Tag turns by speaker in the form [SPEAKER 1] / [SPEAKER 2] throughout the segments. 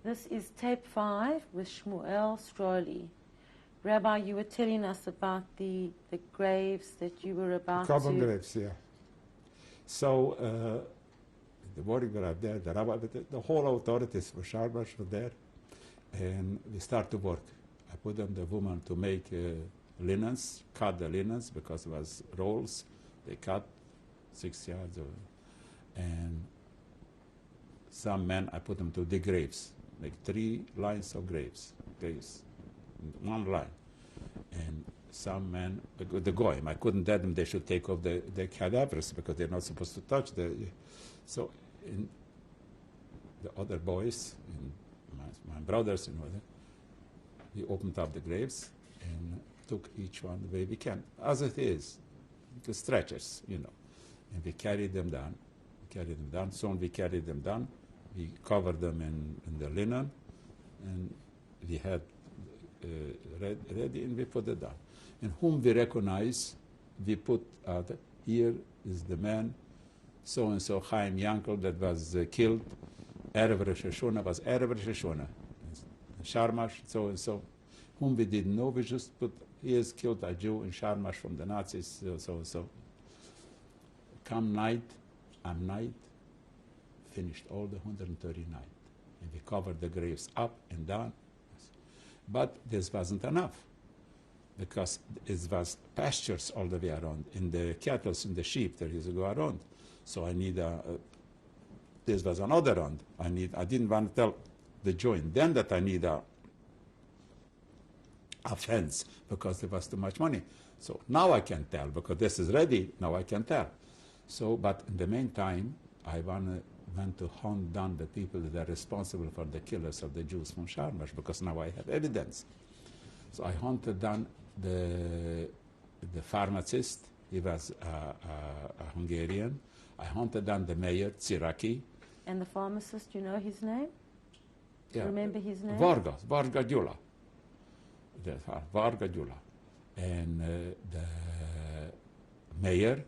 [SPEAKER 1] This is tape 5 with Shmuel Stroli. Rabbi, you were telling us about the graves that you were about
[SPEAKER 2] Common graves, yeah. So the morning we are there, the rabbi, the whole authorities for Sharmash were there, and we start to work. I put them, the woman, to make linens, cut the linens because it was rolls. They cut 6 yards, and some men, I put them to dig graves, like 3 lines of graves, one line. And some men, the goyim, I couldn't tell them they should take off the cadavers because they're not supposed to touch the. So in the other boys, and my brothers, and whatever, we opened up the graves and took each one the way we can, as it is, the stretchers, and we carried them down. Soon we carried them down. We covered them in the linen, and we had ready, and we put it down. And whom we recognize, we put out. Here is the man, so-and-so, Chaim Yankel, that was killed. Erev Rosh Hashanah was Erev Rosh Hashanah. Sharmash, so-and-so. Whom we didn't know, we just put, he is killed a Jew in Sharmash from the Nazis, so-and-so. Come night, finished all the 139. And we covered the graves up and down. But this wasn't enough, because it was pastures all the way around. In the cattle and the sheep, there is to go around. So I need this was another round. I didn't want to tell the joint then that I need a fence, because there was too much money. So now I can tell, because this is ready, now I can tell. So, but in the meantime, I went to hunt down the people that are responsible for the killers of the Jews from Sharmash, because now I have evidence. So I hunted down the pharmacist. He was a Hungarian. I hunted down the mayor, Tsiraki.
[SPEAKER 1] And the pharmacist, you know his name?
[SPEAKER 2] Yeah.
[SPEAKER 1] Remember his name?
[SPEAKER 2] Varga Gyula. Varga Gyula. And the mayor,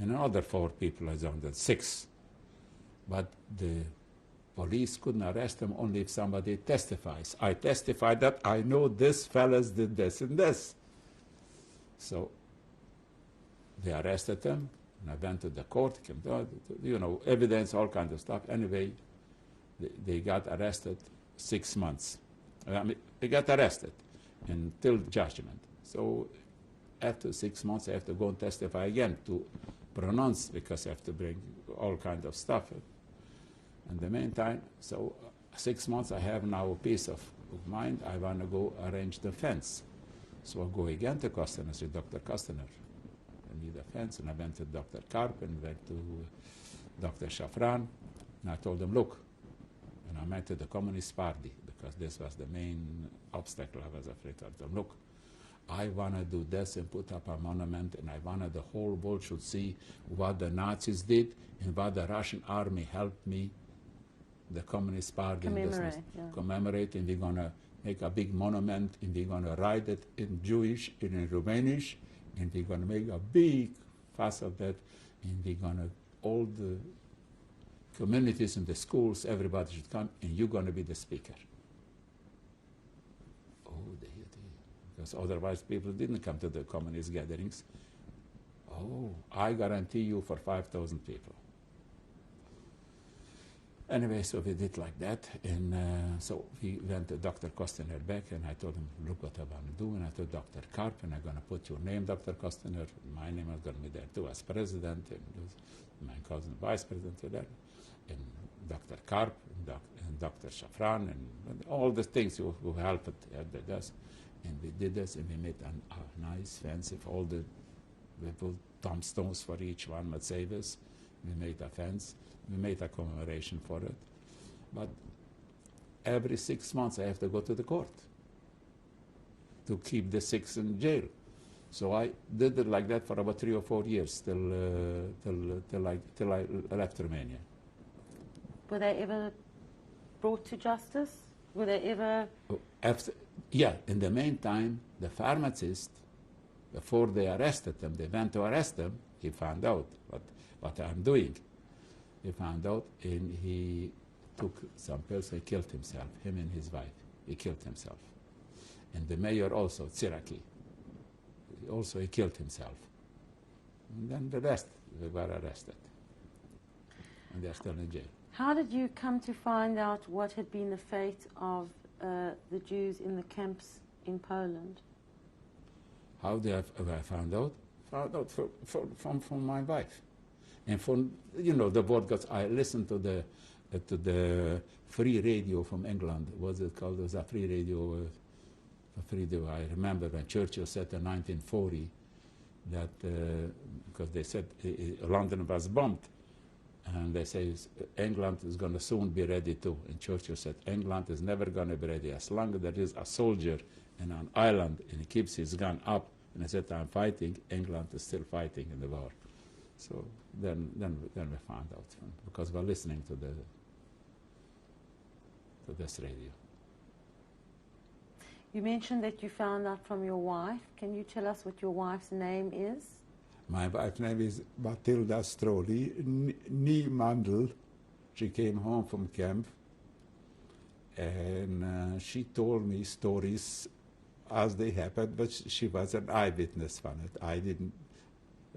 [SPEAKER 2] and another 4 people, I don't know, 6. But the police couldn't arrest them only if somebody testifies. I testified that I know this fellas did this and this. So they arrested them, and I went to the court, evidence, all kinds of stuff. Anyway, they got arrested 6 months. They got arrested until judgment. So after 6 months, I have to go and testify again to pronounce, because I have to bring all kinds of stuff. In the meantime, so 6 months, I have now a peace of mind. I want to go arrange the fence. So I go again to Kostener, to Dr. Kostener. I need a fence, and I went to Dr. Karp and went to Dr. Shafran, and I told them, look, and I went to the Communist Party, because this was the main obstacle I was afraid of. Them. Look, I want to do this and put up a monument, and I want the whole world should see what the Nazis did and what the Russian army helped me, the Communist Party, commemorate, and we're going to make a big monument, and we're going to write it in Jewish and in Romanish, and we're going to make a big fuss of that, and we're going to, all the communities and the schools, everybody should come, and you're going to be the speaker. Oh, because otherwise people didn't come to the communist gatherings. Oh, I guarantee you for 5,000 people. Anyway, so we did like that, and so we went to Dr. Kostener back, and I told him, look what I want to do, and I told Dr. Karp, and I'm going to put your name, Dr. Kostener, my name is going to be there too as president, and my cousin vice president there, and Dr. Karp, and Dr. Shafran, and all the things who helped at us. And we did this, and we made a nice fence. We put tombstones for each one, Matsevas. We made a fence. We made a commemoration for it. But every 6 months, I have to go to the court to keep the 6 in jail. So I did it like that for about 3 or 4 years till I left Romania.
[SPEAKER 1] Were they ever brought to justice? Were they ever?
[SPEAKER 2] Yeah, in the meantime, the pharmacist, before they arrested them, they went to arrest them, he found out what I'm doing. He found out, and he took some pills, he killed himself, him and his wife. He killed himself. And the mayor also, Tsiraki, he killed himself. And then the rest, they were arrested. And they're still in jail.
[SPEAKER 1] How did you come to find out what had been the fate of the Jews in the camps in Poland?
[SPEAKER 2] How did I found out? Found out from my wife. And from, the broadcast, I listened to the free radio from England. What was it called? It was a free radio. I remember when Churchill said in 1940 that, because they said London was bombed, and they say England is going to soon be ready too. And Churchill said England is never going to be ready as long as there is a soldier in an island and he keeps his gun up. And I said, I'm fighting. England is still fighting in the war. So then we found out, because we're listening to this radio.
[SPEAKER 1] You mentioned that you found out from your wife. Can you tell us what your wife's name is?
[SPEAKER 2] My wife's name is Matilda Stroli, Niemandel. She came home from camp, and she told me stories as they happened, but she was an eyewitness from it. I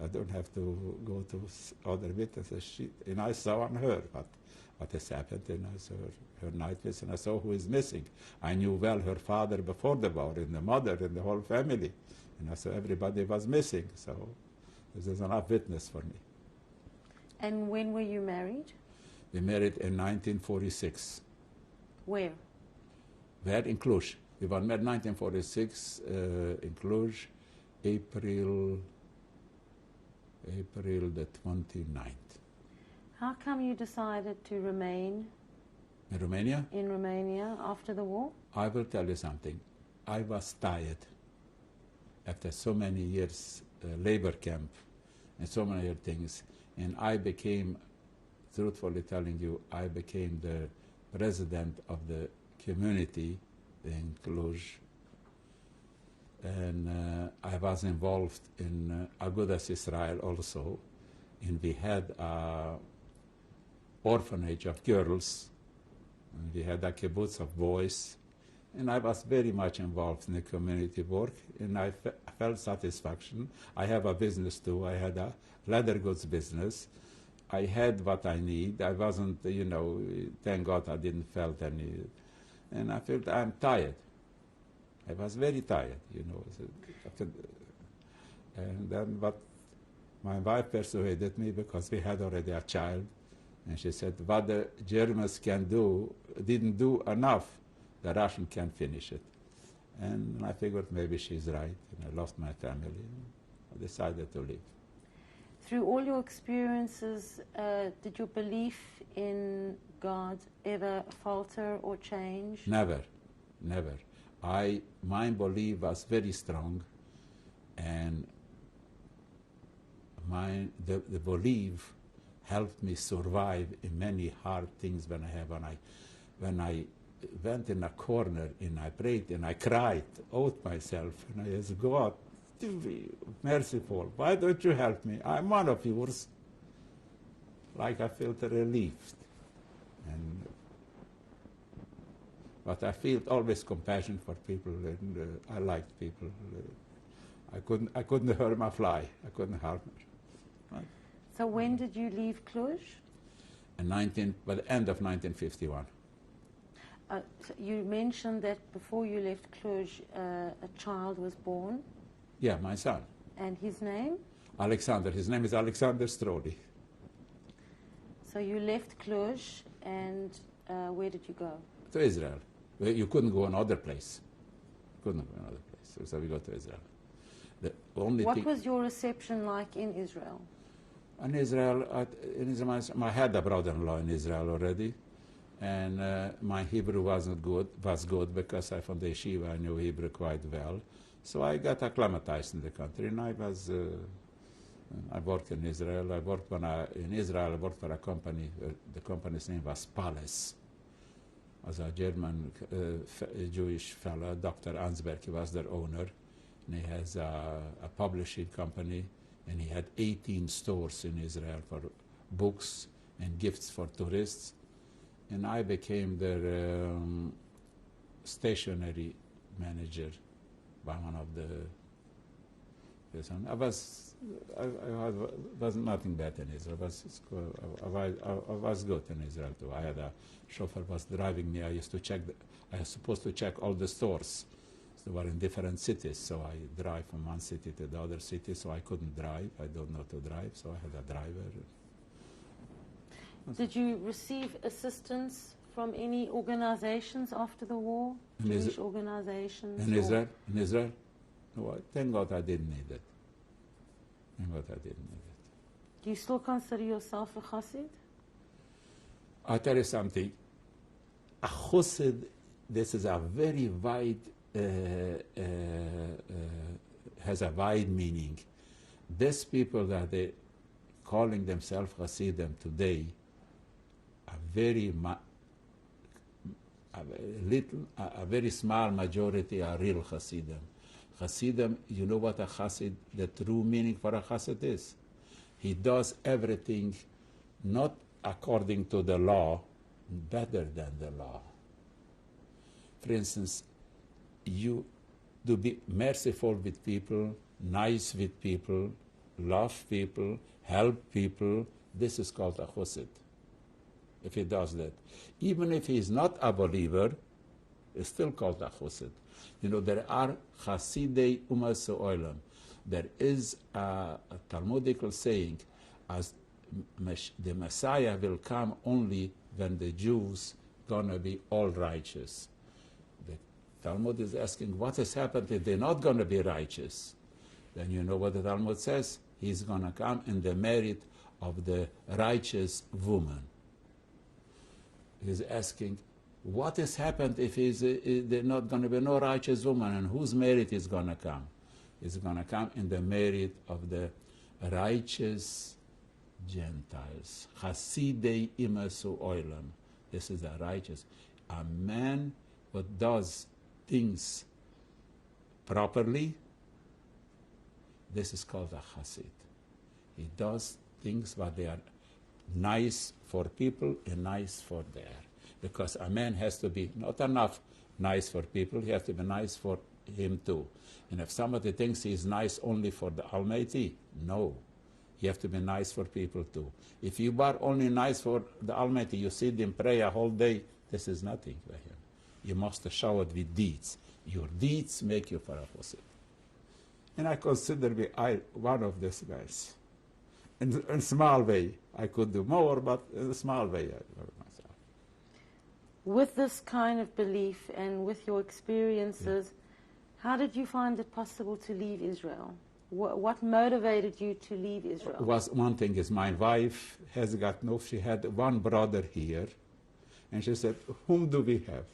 [SPEAKER 2] don't have to go to other witnesses. And I saw on her what has happened, and I saw her night vision. I saw who is missing. I knew well her father before the war, and the mother, and the whole family. And I saw everybody was missing, so there's enough witness for me.
[SPEAKER 1] And when were you married?
[SPEAKER 2] We married in 1946.
[SPEAKER 1] Where?
[SPEAKER 2] Where? In Cluj. We were married in 1946 in Cluj, April the 29th.
[SPEAKER 1] How come you decided to remain
[SPEAKER 2] In Romania?
[SPEAKER 1] in Romania after the war?
[SPEAKER 2] I will tell you something. I was tired after so many years labor camp and so many other things, and I became, truthfully telling you, I became the president of the community in Cluj, and I was involved in Agudas Israel also, and we had an orphanage of girls, and we had a kibbutz of boys, and I was very much involved in the community work, and I felt satisfaction. I have a business too. I had a leather goods business. I had what I need. I wasn't, thank God I didn't felt any, and I felt I'm tired. I was very tired, and then but my wife persuaded me, because we had already a child, and she said, what the Germans didn't do enough, the Russian can finish it. And I figured maybe she's right, and I lost my family. I decided to leave.
[SPEAKER 1] Through all your experiences, did your belief in God ever falter or change?
[SPEAKER 2] Never, never. My belief was very strong, and the belief helped me survive in many hard things when I went in a corner and I prayed and I cried out myself, and I asked God, to be merciful, why don't you help me? I'm one of yours. Like I felt relieved. But I felt always compassion for people, and I liked people. I couldn't harm a fly. I couldn't harm her. Right.
[SPEAKER 1] So when did you leave Cluj?
[SPEAKER 2] By the end of 1951.
[SPEAKER 1] So you mentioned that before you left Cluj, a child was born.
[SPEAKER 2] Yeah, my son.
[SPEAKER 1] And his name?
[SPEAKER 2] Alexander. His name is Alexander Stroli.
[SPEAKER 1] So you left Cluj, and where did you go?
[SPEAKER 2] To Israel. You couldn't go another place. So we go to Israel.
[SPEAKER 1] What was your reception like in Israel?
[SPEAKER 2] In Israel, I had a brother-in-law in Israel already, and my Hebrew was good because I from the yeshiva, I knew Hebrew quite well. So I got acclimatized in the country, and I worked in Israel. I worked for a company. The company's name was Palace. As a German Jewish fellow, Dr. Ansberg, he was their owner, and he has a publishing company, and he had 18 stores in Israel for books and gifts for tourists. and I became their stationery manager by one of the person. I was nothing bad in Israel. I was good in Israel too. I had a chauffeur was driving me. I was supposed to check all the stores. So they were in different cities. So I drive from one city to the other city. So I couldn't drive. I don't know to drive. So I had a driver.
[SPEAKER 1] Did you receive assistance from any organizations after the war? Jewish organizations?
[SPEAKER 2] In Israel? In Israel? No, thank God I didn't need it. Thank God I didn't need it.
[SPEAKER 1] Do you still consider yourself a chassid?
[SPEAKER 2] I'll tell you something. A chassid, this is a very wide, has a wide meaning. These people that they calling themselves chassidim today, a very small majority are real chassidim. Chassidim, you know what a chassid, the true meaning for a chassid is? He does everything not according to the law, better than the law. For instance, you to be merciful with people, nice with people, love people, help people, this is called a chassid, if he does that. Even if he is not a believer, it's still called a chassid. You know, there are Chasidei Umas Olam. There is a Talmudical saying, as the Messiah will come only when the Jews gonna be all righteous. The Talmud is asking, what has happened if they're not gonna be righteous? Then you know what the Talmud says? He's gonna come in the merit of the righteous woman. He's asking, what has happened if there's not going to be no righteous woman, and whose merit is going to come? It's going to come in the merit of the righteous Gentiles. Chasidei imasu oilam. This is a righteous. A man who does things properly, this is called a chassid. He does things but they are nice for people and nice for there. Because a man has to be not enough nice for people, he has to be nice for him too. And if somebody thinks he's nice only for the Almighty, no. You have to be nice for people too. If you are only nice for the Almighty, you sit in prayer a whole day, this is nothing for him. You must show it with deeds. Your deeds make you for a chassid. And I consider me one of these guys. In a small way. I could do more, but in a small way I love myself.
[SPEAKER 1] With this kind of belief and with your experiences, how did you find it possible to leave Israel? What motivated you to leave Israel?
[SPEAKER 2] One thing is my wife she had one brother here, and she said, whom do we have?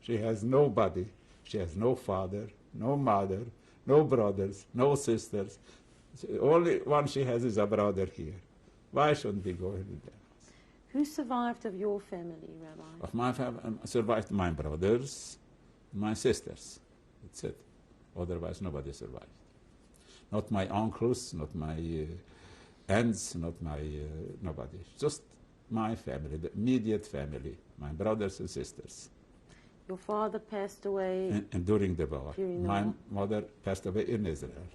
[SPEAKER 2] She has nobody. She has no father, no mother, no brothers, no sisters. The only one she has is a brother here. Why shouldn't we go with them?
[SPEAKER 1] Who survived of your family, Rabbi?
[SPEAKER 2] Of my family, survived my brothers, my sisters. That's it. Otherwise, nobody survived. Not my uncles, not my aunts, not my nobody. Just my family, the immediate family, my brothers and sisters.
[SPEAKER 1] Your father passed away?
[SPEAKER 2] And during the war. My mother passed away in Israel.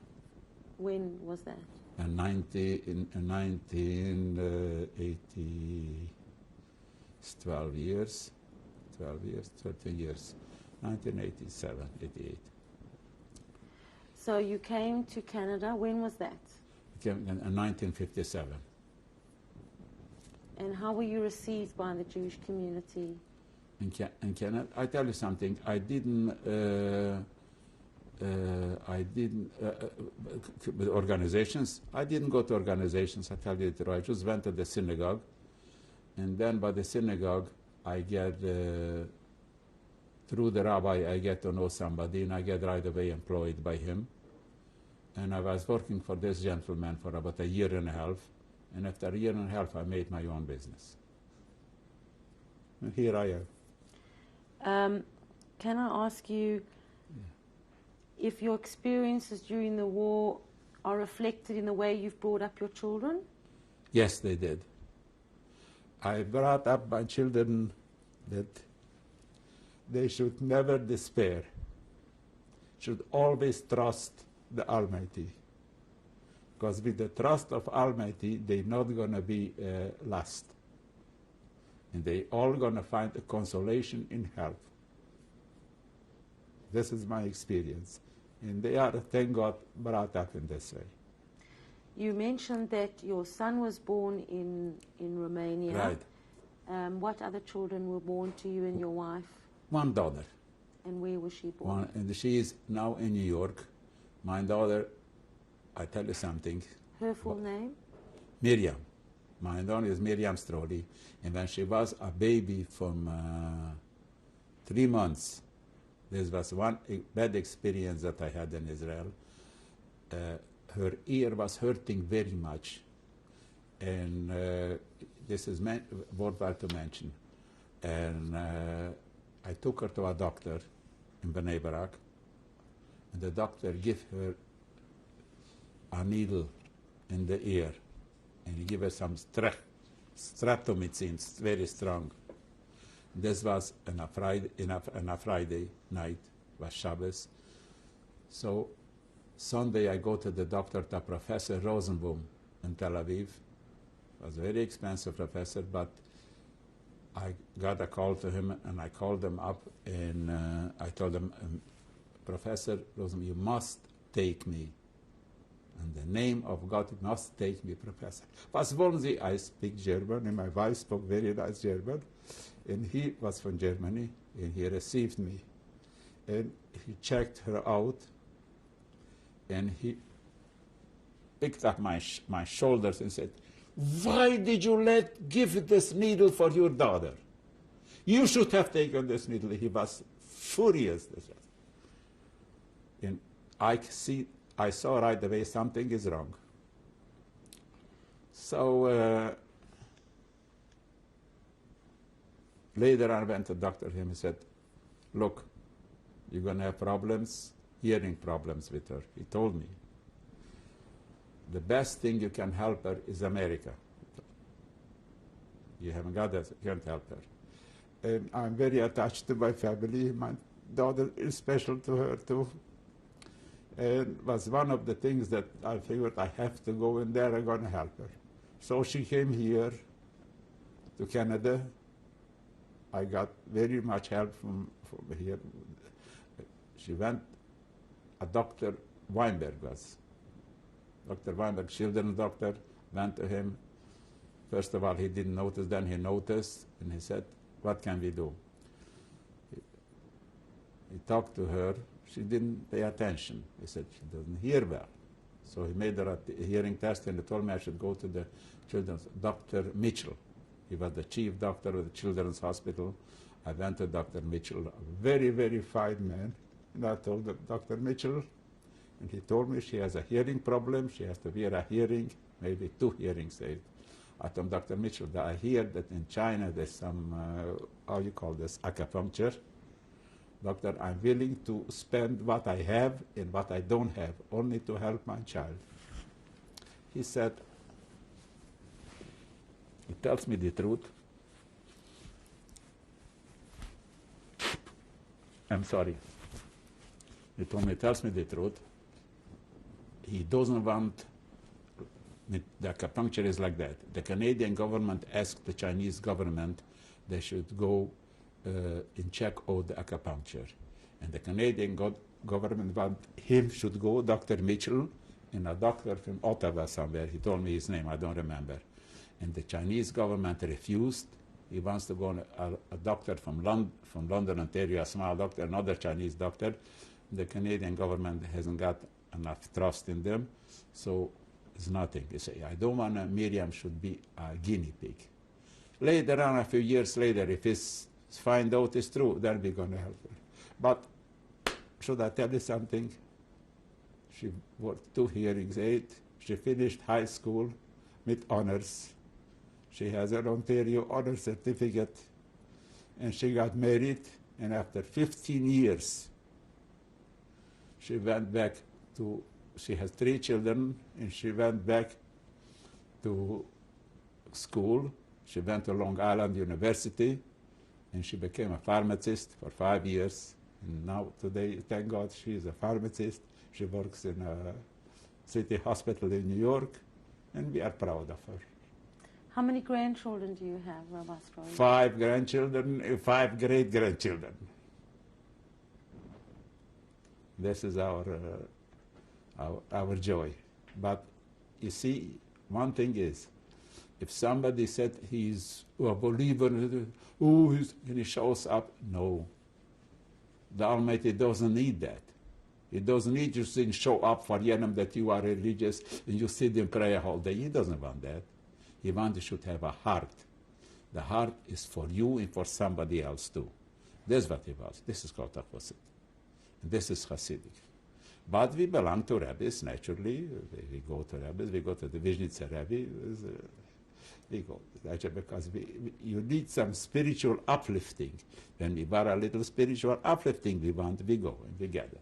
[SPEAKER 1] When was that?
[SPEAKER 2] In 1980, 12 years, 13 years, 1987, 88.
[SPEAKER 1] So you came to Canada, when was that?
[SPEAKER 2] I came in 1957.
[SPEAKER 1] And how were you received by the Jewish community?
[SPEAKER 2] In Canada, I tell you something, I didn't with organizations. I didn't go to organizations, I tell you the truth. I just went to the synagogue. And then by the synagogue, I get, through the rabbi, I get to know somebody, and I get right away employed by him. And I was working for this gentleman for about a year and a half. And after a year and a half, I made my own business. And here I am.
[SPEAKER 1] Can I ask you, if your experiences during the war are reflected in the way you've brought up your children?
[SPEAKER 2] Yes, they did. I brought up my children that they should never despair, should always trust the Almighty. Because with the trust of Almighty, they're not going to be lost. And they all going to find a consolation in help. This is my experience. And they are, thank God, brought up in this way.
[SPEAKER 1] You mentioned that your son was born in Romania.
[SPEAKER 2] Right.
[SPEAKER 1] What other children were born to you and your wife?
[SPEAKER 2] One daughter.
[SPEAKER 1] And where was she born?
[SPEAKER 2] And she is now in New York. My daughter, I tell you something.
[SPEAKER 1] Her full name?
[SPEAKER 2] Miriam. My daughter is Shmuel Stroli. And when she was a baby from 3 months, this was one bad experience that I had in Israel. Her ear was hurting very much. And this is worthwhile to mention. And I took her to a doctor in Bnei Brak. And the doctor gave her a needle in the ear. And he gave her some streptomycin, very strong. This was on a Friday night, was Shabbos. So Sunday I go to the doctor, to Professor Rosenbaum in Tel Aviv. Was a very expensive professor, but I got a call to him, and I called him up, and I told him, Professor Rosenbaum, you must take me. In the name of God, you must take me, Professor. Was wollen Sie? I speak German, and my wife spoke very nice German. And he was from Germany, and he received me. And he checked her out, and he picked up my shoulders and said, why did you give this needle for your daughter? You should have taken this needle. He was furious. And I saw right away something is wrong. So later I went to doctor him and said, look, you're going to have problems, hearing problems with her. He told me. The best thing you can help her is America. You haven't got that, you can't help her. And I'm very attached to my family. My daughter is special to her too. And was one of the things that I figured I have to go in there, I'm going to help her. So she came here to Canada. I got very much help from here. She went, a Dr. Weinberg was. Dr. Weinberg, children's doctor, went to him. First of all, he didn't notice, then he noticed, and he said, what can we do? He talked to her. She didn't pay attention. He said, she doesn't hear well. So he made her a hearing test, and he told me I should go to the children's, Dr. Mitchell. He was the chief doctor of the children's hospital. I went to Dr. Mitchell, a very, very fine man. And I told Dr. Mitchell, and he told me she has a hearing problem. She has to wear a hearing, maybe 2 hearing aids. I told Dr. Mitchell that I hear that in China there's some, how you call this, acupuncture. Doctor, I'm willing to spend what I have and what I don't have, only to help my child. He said, he tells me the truth. I'm sorry. He told me, he tells me the truth. He doesn't want, the acupuncture is like that. The Canadian government asked the Chinese government they should go and check out the acupuncture. And the Canadian government want him should go, Dr. Mitchell, and a doctor from Ottawa somewhere. He told me his name, I don't remember. And the Chinese government refused. He wants to go a doctor from London, Ontario, a small doctor, another Chinese doctor. The Canadian government hasn't got enough trust in them, so it's nothing. They say, I don't want Miriam should be a guinea pig. Later on, a few years later, if it's find out it's true, then we're going to help her. But should I tell you something? She worked 2 hearing aids. She finished high school with honors. She has an Ontario honor certificate, and she got married, and after 15 years, she went back to, she has 3 children, and she went back to school. She went to Long Island University, and she became a pharmacist for 5 years. And now, today, thank God, she is a pharmacist. She works in a city hospital in New York, and we are proud of her.
[SPEAKER 1] How many grandchildren do you have, Rabbi Stroli?
[SPEAKER 2] 5 grandchildren, 5 great-grandchildren. This is our joy. But you see, one thing is, if somebody said he's a believer, and he shows up, no. The Almighty doesn't need that. He doesn't need you to show up for him that you are religious and you sit in prayer all day. He doesn't want that. He wants you should have a heart. The heart is for you and for somebody else too. That's what he wants. This is called opposite. This is Hasidic. But we belong to rabbis, naturally. We go to rabbis. We go to the Vizhnitzer Rebbe. We go because you need some spiritual uplifting. When we got a little spiritual uplifting we want, we go and we gather.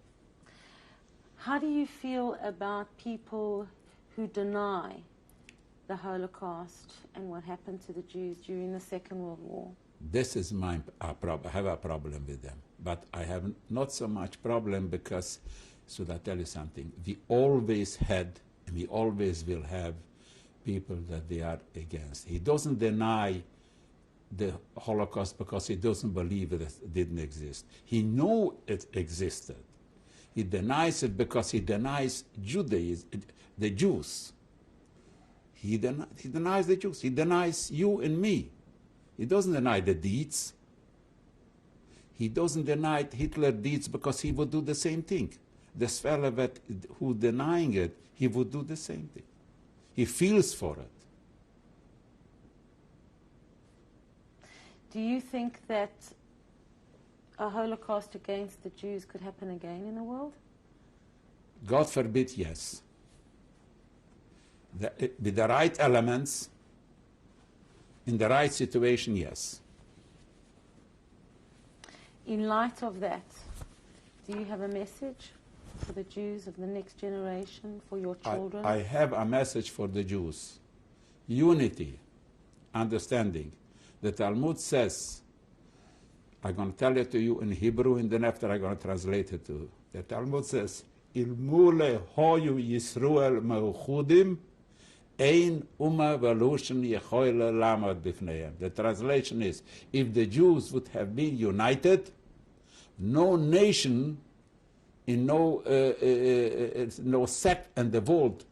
[SPEAKER 1] How do you feel about people who deny the Holocaust and what happened to the Jews during the Second World War?
[SPEAKER 2] This is I have a problem with them. But I have not so much problem because, should I tell you something? We always had and we always will have people that they are against. He doesn't deny the Holocaust because he doesn't believe it didn't exist. He knew it existed. He denies it because he denies Judaism, the Jews. He denies the Jews. He denies you and me. He doesn't deny the deeds. He doesn't deny Hitler deeds because he would do the same thing. This fellow who denying it, he would do the same thing. He feels for it.
[SPEAKER 1] Do you think that a Holocaust against the Jews could happen again in the world?
[SPEAKER 2] God forbid, yes. With the right elements, in the right situation, yes.
[SPEAKER 1] In light of that, do you have a message for the Jews of the next generation, for your children?
[SPEAKER 2] I have a message for the Jews. Unity, understanding. The Talmud says, I'm going to tell it to you in Hebrew, and then after I'm going to translate it to you. The Talmud says, Ilmule hoyu Yisrael meuchudim, ein umma velushen yechoyle lamad bifneim. The translation is, if the Jews would have been united, no nation in no sect in the world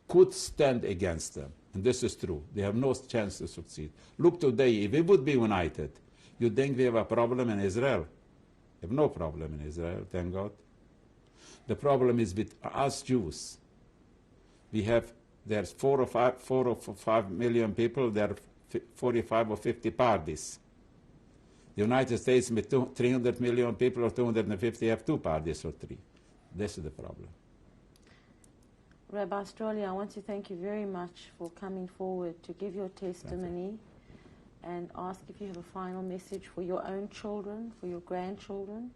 [SPEAKER 2] could stand against them. And this is true. They have no chance to succeed. Look today, if we would be united, you think we have a problem in Israel? We have no problem in Israel, thank God. The problem is with us Jews. There's 4 or 5 million people, there are 45 or 50 parties. The United States with 300 million people or 250 have 2 parties or 3. This is the problem.
[SPEAKER 1] Rabbi Stroli, I want to thank you very much for coming forward to give your testimony and ask if you have a final message for your own children, for your grandchildren.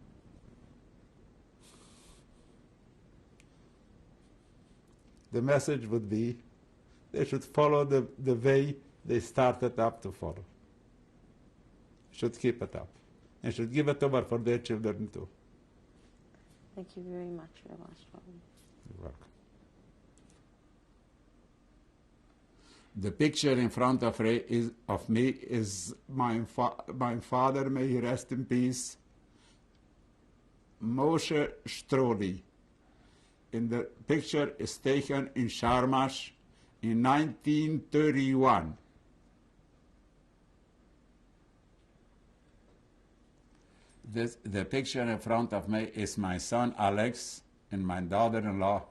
[SPEAKER 2] The message would be they should follow the way they started up to follow. Should keep it up. And should give it over for their children too.
[SPEAKER 1] Thank you very much, Rabbi Stroli.
[SPEAKER 2] You're welcome. The picture in front of me is my father, may he rest in peace, Moshe Stroli. And the picture is taken in Sharmash in 1931. The picture in front of me is my son Alex and my daughter-in-law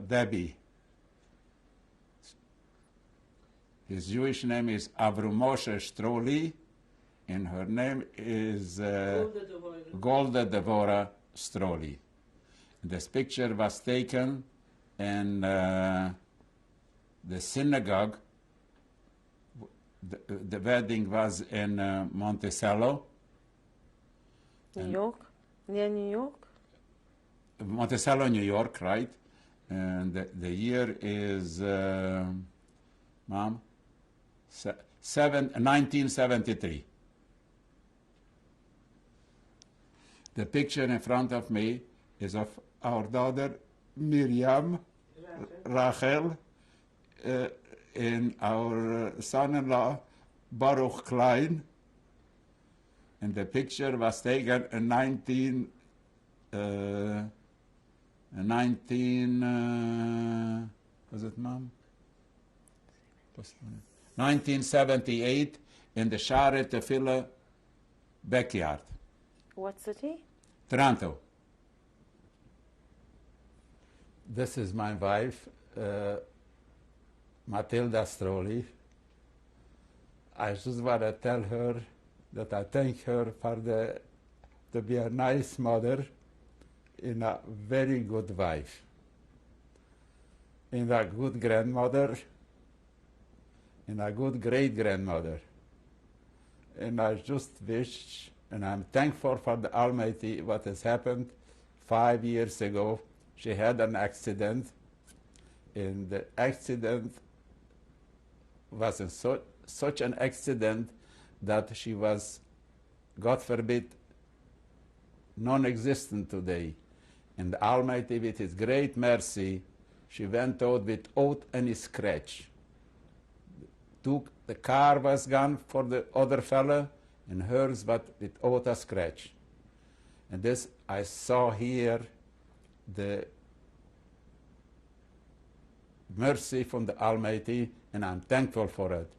[SPEAKER 2] Debbie. His Jewish name is Avrumoshe Stroli, and her name is Golda Devora Stroli. This picture was taken in the synagogue. The wedding was in Monticello.
[SPEAKER 1] New York? Near New York?
[SPEAKER 2] Monticello, New York, right? And the year is, Mom? 1973. The picture in front of me is of our daughter Miriam, Rachel, and our son-in-law Baruch Klein. And the picture was taken in 1978 in the Share Tefillah backyard.
[SPEAKER 1] What city?
[SPEAKER 2] Toronto. This is my wife, Matilda Stroli. I just want to tell her that I thank her for to be a nice mother and a very good wife, and a good grandmother, and a good great-grandmother. And I just wish, and I'm thankful for the Almighty what has happened 5 years ago. She had an accident, and the accident was such an accident that she was, God forbid, non-existent today. And the Almighty, with His great mercy, she went out without any scratch. The car was gone for the other fella, and hers, but without a scratch. And this, I saw here the mercy from the Almighty, and I'm thankful for it,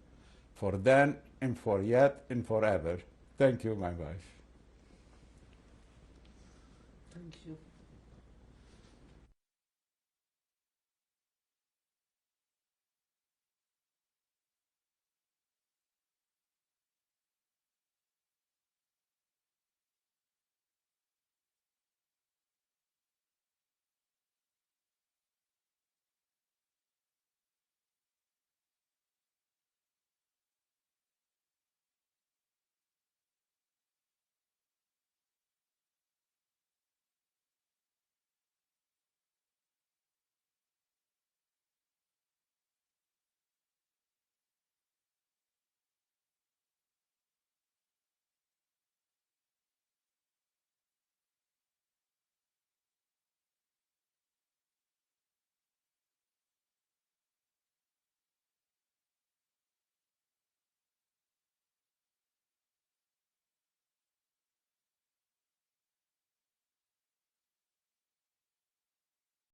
[SPEAKER 2] for then and for yet and forever. Thank you, my wife.
[SPEAKER 3] Thank you.